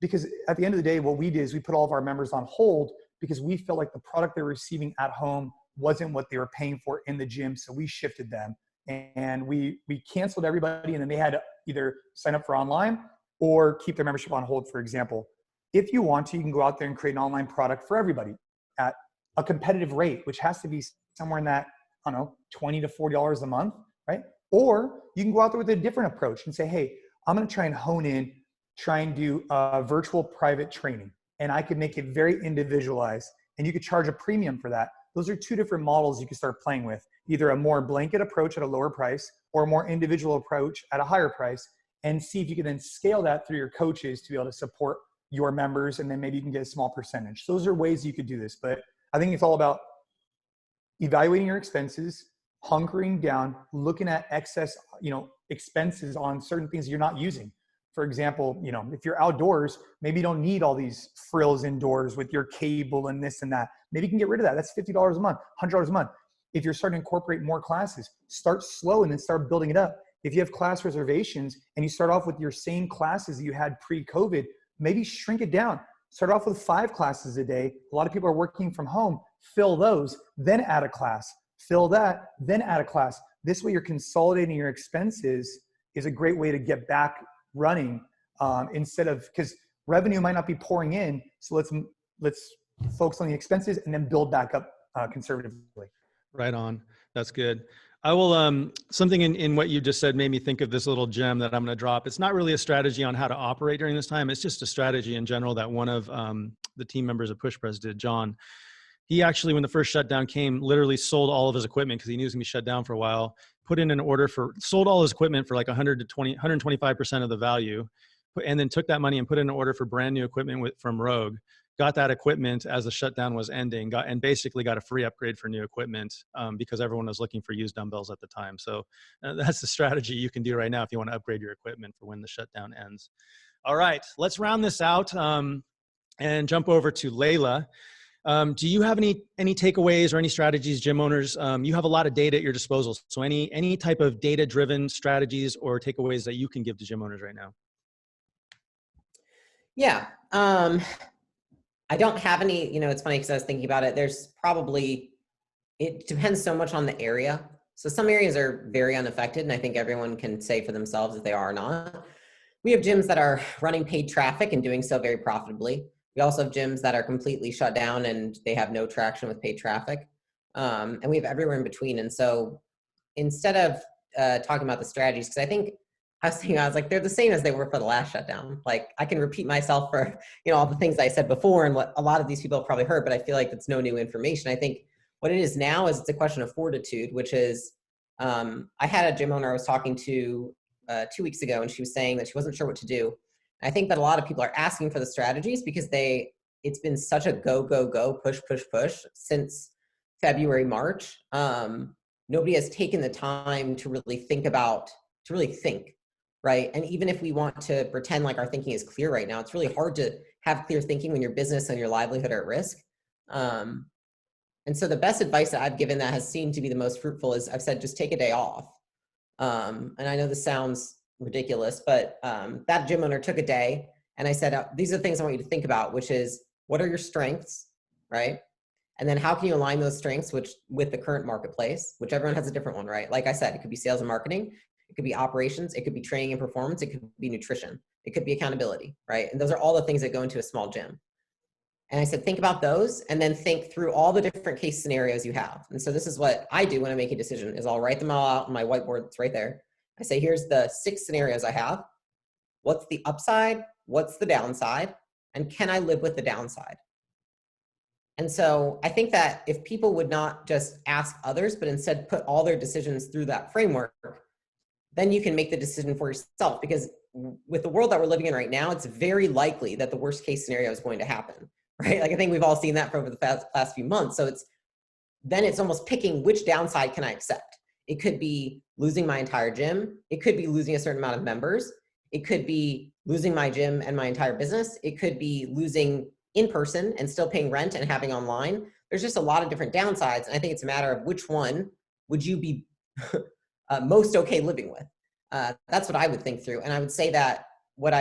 because at the end of the day, what we did is we put all of our members on hold because we felt like the product they were receiving at home wasn't what they were paying for in the gym. So we shifted them and we canceled everybody, and then they had to either sign up for online or keep their membership on hold, for example. If you want to, you can go out there and create an online product for everybody at a competitive rate, which has to be somewhere in that, I don't know, $20 to $40 a month, right? Or you can go out there with a different approach and say, hey, I'm going to try and hone in, try and do virtual private training. And I could make it very individualized, and you could charge a premium for that. Those are two different models you can start playing with, either a more blanket approach at a lower price or a more individual approach at a higher price. and see if you can then scale that through your coaches to be able to support your members, and then maybe you can get a small percentage. Those are ways you could do this, but I think it's all about evaluating your expenses, hunkering down, looking at excess, expenses on certain things you're not using. For example, if you're outdoors, maybe you don't need all these frills indoors with your cable and this and that. Maybe you can get rid of that. That's $50 a month, $100 a month. If you're starting to incorporate more classes, start slow and then start building it up. If you have class reservations and you start off with your same classes that you had pre-COVID, maybe shrink it down. Start off with 5 classes a day. A lot of people are working from home. Fill those, then add a class. Fill that, then add a class. This way you're consolidating your expenses is a great way to get back running instead of, because revenue might not be pouring in. So let's focus on the expenses and then build back up conservatively. Right on. That's good. I will, something in what you just said made me think of this little gem that I'm going to drop. It's not really a strategy on how to operate during this time. It's just a strategy in general that one of the team members of PushPress did, John. He actually, when the first shutdown came, literally sold all of his equipment because he knew he was going to be shut down for a while, put in an order sold all his equipment for like 125% of the value, and then took that money and put in an order for brand new equipment from Rogue. Got that equipment as the shutdown was ending, and basically got a free upgrade for new equipment because everyone was looking for used dumbbells at the time. So that's the strategy you can do right now if you want to upgrade your equipment for when the shutdown ends. All right, let's round this out and jump over to Leila. Do you have any takeaways or any strategies, gym owners? You have a lot of data at your disposal. So any type of data-driven strategies or takeaways that you can give to gym owners right now? Yeah. I don't have any, it's funny because I was thinking about it. It depends so much on the area. So some areas are very unaffected, and I think everyone can say for themselves if they are or not. We have gyms that are running paid traffic and doing so very profitably. We also have gyms that are completely shut down and they have no traction with paid traffic. And we have everywhere in between. And so instead of talking about the strategies, because I was like, they're the same as they were for the last shutdown. Like I can repeat myself for, all the things I said before and what a lot of these people have probably heard, but I feel like it's no new information. I think what it is now is it's a question of fortitude, which is, I had a gym owner I was talking to 2 weeks ago, and she was saying that she wasn't sure what to do. I think that a lot of people are asking for the strategies because it's been such a go, go, go, push, push, push since February, March. Nobody has taken the time to really think, right? And even if we want to pretend like our thinking is clear right now, it's really hard to have clear thinking when your business and your livelihood are at risk. And so the best advice that I've given that has seemed to be the most fruitful is I've said, just take a day off. And I know this sounds ridiculous, but that gym owner took a day and I said, these are the things I want you to think about, which is what are your strengths, right? And then how can you align those strengths with the current marketplace, which everyone has a different one, right? Like I said, it could be sales and marketing, it could be operations, it could be training and performance, it could be nutrition, it could be accountability, right? And those are all the things that go into a small gym. And I said, think about those and then think through all the different case scenarios you have. And so this is what I do when I make a decision is I'll write them all out on my whiteboard. It's right there. I say, here's the 6 scenarios I have. What's the upside? What's the downside? And can I live with the downside? And so I think that if people would not just ask others, but instead put all their decisions through that framework, then you can make the decision for yourself. Because with the world that we're living in right now, it's very likely that the worst case scenario is going to happen, right? Like I think we've all seen that for over the last few months. So it's almost picking which downside can I accept. It could be losing my entire gym. It could be losing a certain amount of members. It could be losing my gym and my entire business. It could be losing in person and still paying rent and having online. There's just a lot of different downsides. And I think it's a matter of which one would you be most okay living with. That's what I would think through. And I would say that what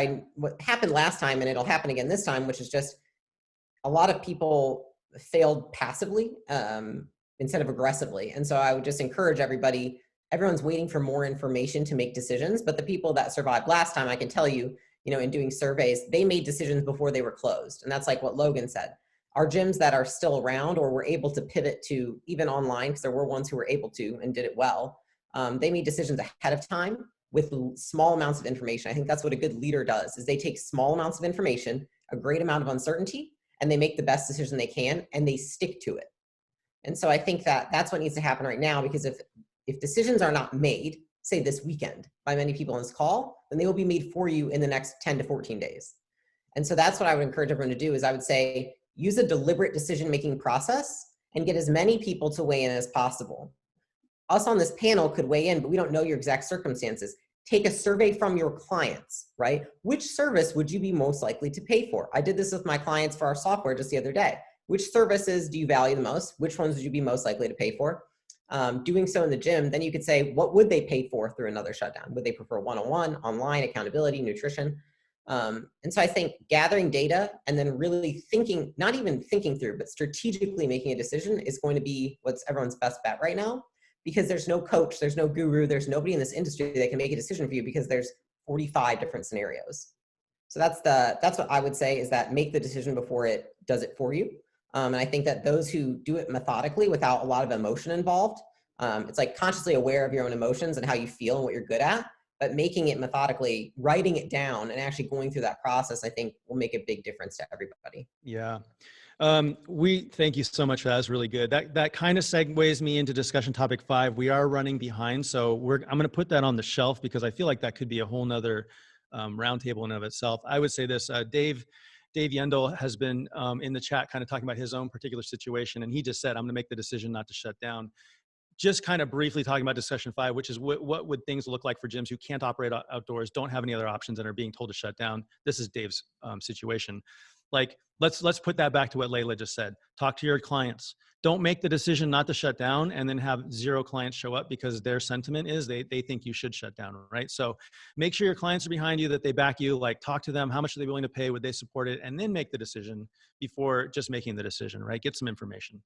happened last time, and it'll happen again this time, which is just a lot of people failed passively instead of aggressively. And so I would just encourage everybody, everyone's waiting for more information to make decisions, but the people that survived last time, I can tell you, in doing surveys, they made decisions before they were closed. And that's like what Logan said. Our gyms that are still around or were able to pivot to even online, because there were ones who were able to and did it well, they made decisions ahead of time with small amounts of information. I think that's what a good leader does, is they take small amounts of information, a great amount of uncertainty, and they make the best decision they can, and they stick to it. And so I think that that's what needs to happen right now, because if decisions are not made say this weekend by many people on this call, then they will be made for you in the next 10 to 14 days. And so that's what I would encourage everyone to do is I would say, use a deliberate decision-making process and get as many people to weigh in as possible. Us on this panel could weigh in, but we don't know your exact circumstances. Take a survey from your clients, right? Which service would you be most likely to pay for? I did this with my clients for our software just the other day. Which services do you value the most? Which ones would you be most likely to pay for? Doing so in the gym, then you could say, what would they pay for through another shutdown? Would they prefer one-on-one, online, accountability, nutrition? And so I think gathering data and then really thinking, not even thinking through, but strategically making a decision is going to be what's everyone's best bet right now, because there's no coach, there's no guru, there's nobody in this industry that can make a decision for you because there's 45 different scenarios. So that's what I would say is that make the decision before it does it for you. And I think that those who do it methodically without a lot of emotion involved, it's like consciously aware of your own emotions and how you feel and what you're good at, but making it methodically, writing it down and actually going through that process, I think will make a big difference to everybody. Yeah. We thank you so much for that. That was really good. That kind of segues me into discussion topic 5. We are running behind, so I'm going to put that on the shelf because I feel like that could be a whole nother roundtable in and of itself. I would say this, Dave Yendel has been in the chat kind of talking about his own particular situation, and he just said, I'm going to make the decision not to shut down. Just kind of briefly talking about discussion 5, which is what would things look like for gyms who can't operate outdoors, don't have any other options, and are being told to shut down. This is Dave's situation. Like, let's put that back to what Leila just said. Talk to your clients. Don't make the decision not to shut down and then have 0 clients show up because their sentiment is they think you should shut down, right? So make sure your clients are behind you, that they back you, like talk to them, how much are they willing to pay, would they support it, and then make the decision before just making the decision, right? Get some information.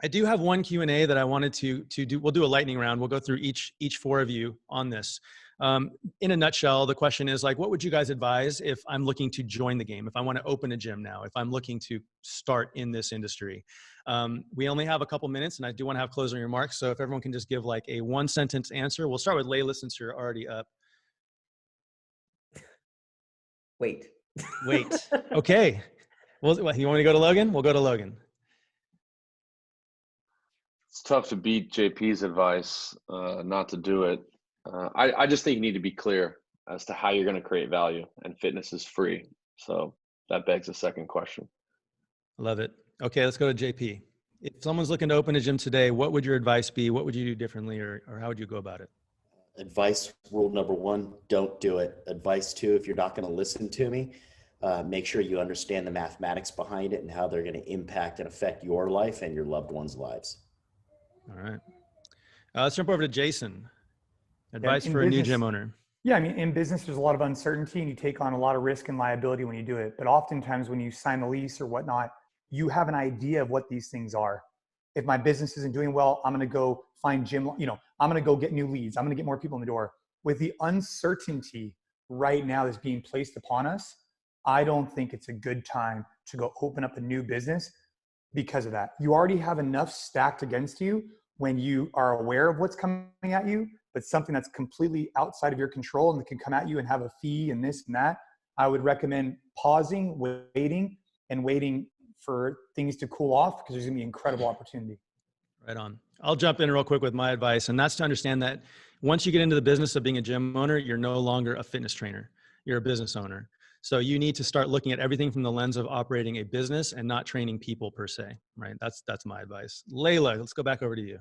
I do have one Q&A that I wanted to do. We'll do a lightning round. We'll go through each 4 of you on this. In a nutshell, the question is like, what would you guys advise if I'm looking to join the game? If I want to open a gym now, if I'm looking to start in this industry? We only have a couple minutes and I do want to have closing remarks. So if everyone can just give like a 1-sentence answer, we'll start with Leila since you're already up. Wait. Okay. Well, you want me to go to Logan? We'll go to Logan. It's tough to beat JP's advice not to do it. I just think you need to be clear as to how you're going to create value, and fitness is free. So that begs a second question. Love it. Okay, let's go to JP. If someone's looking to open a gym today, what would your advice be? What would you do differently, or how would you go about it? Advice rule number 1, don't do it. Advice 2, if you're not going to listen to me, make sure you understand the mathematics behind it and how they're going to impact and affect your life and your loved ones' lives. All right. Let's jump over to Jason. Advice for a new gym owner. Yeah, I mean, in business, there's a lot of uncertainty and you take on a lot of risk and liability when you do it. But oftentimes when you sign the lease or whatnot, you have an idea of what these things are. If my business isn't doing well, I'm going to go find gym, I'm going to go get new leads. I'm going to get more people in the door. With the uncertainty right now that's being placed upon us, I don't think it's a good time to go open up a new business because of that. You already have enough stacked against you when you are aware of what's coming at you, but something that's completely outside of your control and that can come at you and have a fee and this and that. I would recommend pausing, waiting for things to cool off because there's going to be incredible opportunity. Right on. I'll jump in real quick with my advice, and that's to understand that once you get into the business of being a gym owner, you're no longer a fitness trainer. You're a business owner. So you need to start looking at everything from the lens of operating a business and not training people per se, right? That's my advice. Leila, let's go back over to you.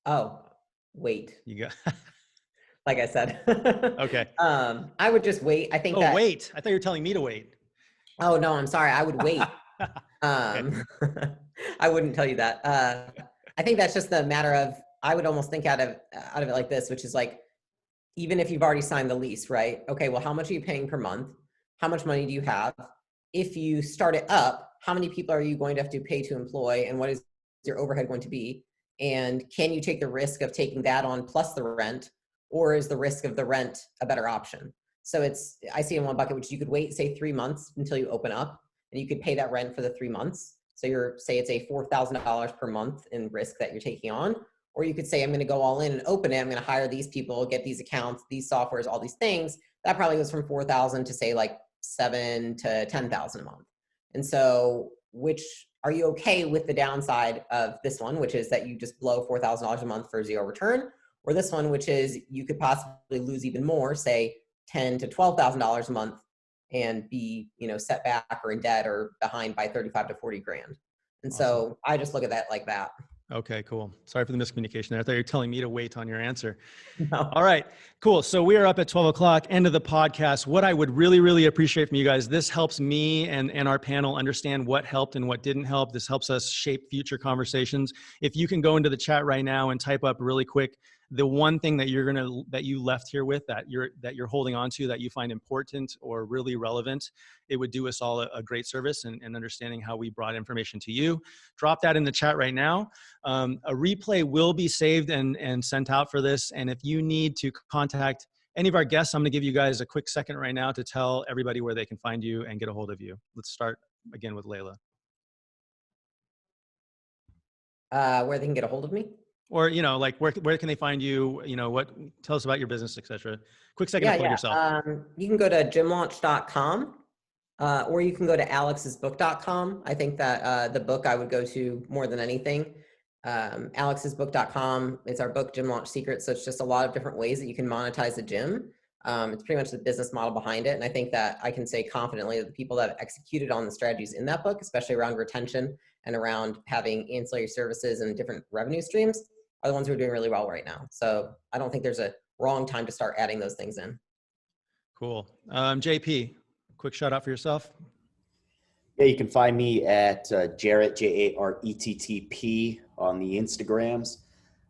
Oh, wait. You got like I said. Okay. I would just wait. I think wait. I thought you were telling me to wait. Oh, no, I'm sorry. I would wait. Okay. I wouldn't tell you that. I think that's just the matter of, I would almost think out of it like this, which is like, even if you've already signed the lease, right? Okay, well, how much are you paying per month? How much money do you have? If you start it up, how many people are you going to have to pay to employ, and what is your overhead going to be? And can you take the risk of taking that on plus the rent, or is the risk of the rent a better option? So I see in one bucket, which you could wait, say 3 months until you open up, and you could pay that rent for the 3 months. So say it's a $4,000 per month in risk that you're taking on. Or you could say, I'm going to go all in and open it. I'm going to hire these people, get these accounts, these softwares, all these things. That probably goes from 4,000 to say like 7 to 10,000 a month. And so which are you okay with the downside of this one, which is that you just blow $4,000 a month for zero return, or this one, which is you could possibly lose even more, say $10,000 to $12,000 a month, and be, set back or in debt or behind by 35 to 40 grand. And Awesome. so I just look at that like that. Okay, cool. Sorry for the miscommunication there. I thought you were telling me to wait on your answer. No. All right, cool. So we are up at 12 o'clock, end of the podcast. What I would really, really appreciate from you guys, this helps me and our panel understand what helped and what didn't help. This helps us shape future conversations. If you can go into the chat right now and type up really quick the one thing that that you left here with, that you're holding on to, that you find important or really relevant, it would do us all a great service in understanding how we brought information to you. Drop that in the chat right now. A replay will be saved and sent out for this. And if you need to contact any of our guests, I'm going to give you guys a quick second right now to tell everybody where they can find you and get a hold of you. Let's start again with Leila. Where they can get a hold of me? Or, like where can they find you? Tell us about your business, etc. Quick second to plug yourself. You can go to gymlaunch.com, or you can go to alexsbook.com. I think that the book I would go to more than anything. alexsbook.com. It's our book, Gym Launch Secrets. So it's just a lot of different ways that you can monetize a gym. It's pretty much the business model behind it. And I think that I can say confidently that the people that have executed on the strategies in that book, especially around retention and around having ancillary services and different revenue streams, are the ones who are doing really well right now. So I don't think there's a wrong time to start adding those things in. Cool. JP, quick shout out for yourself. Yeah, you can find me at Jarret, JARETTP on the Instagrams,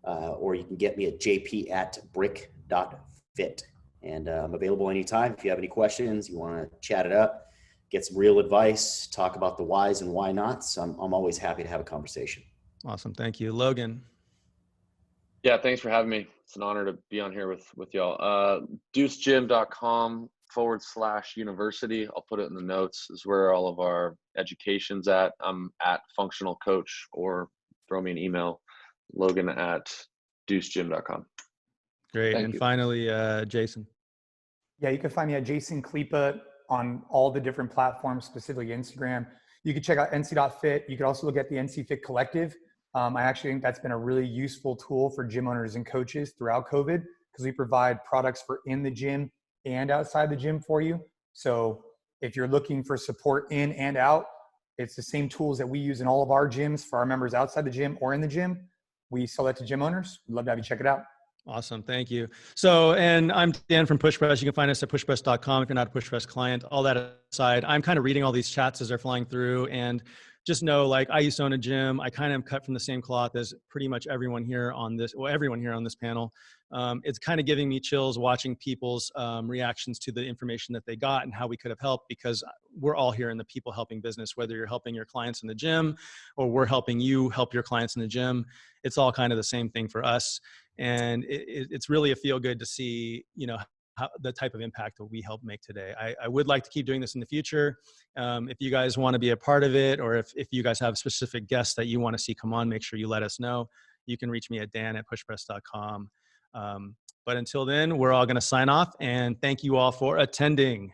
or you can get me at jp@brick.fit. And I'm available anytime. If you have any questions, you want to chat it up, get some real advice, talk about the whys and why nots, I'm always happy to have a conversation. Awesome. Thank you. Logan. Yeah, thanks for having me. It's an honor to be on here with y'all. DEUCEgym.com/university. I'll put it in the notes. Is where all of our education's at. I'm at functional coach, or throw me an email, Logan@DEUCEgym.com. Great. And finally, Jason. Yeah, you can find me at Jason Khalipa on all the different platforms, specifically Instagram. You can check out NC.fit. You could also look at the NCFIT Collective. I actually think that's been a really useful tool for gym owners and coaches throughout COVID, because we provide products for in the gym and outside the gym for you. So if you're looking for support in and out, it's the same tools that we use in all of our gyms for our members outside the gym or in the gym. We sell that to gym owners. We'd love to have you check it out. Awesome. Thank you. So, and I'm Dan from PushPress. You can find us at pushpress.com if you're not a PushPress client. All that aside, I'm kind of reading all these chats as they're flying through, and just know, like, I used to own a gym. I kind of am cut from the same cloth as pretty much everyone here on this, everyone here on this panel. It's kind of giving me chills watching people's reactions to the information that they got and how we could have helped, because we're all here in the people helping business, whether you're helping your clients in the gym or we're helping you help your clients in the gym. It's all kind of the same thing for us. And it's really a feel good to see, the type of impact that we help make today. I would like to keep doing this in the future. If you guys want to be a part of it, or if you guys have specific guests that you want to see come on, make sure you let us know. You can reach me at dan@pushpress.com. But until then, we're all going to sign off, and thank you all for attending.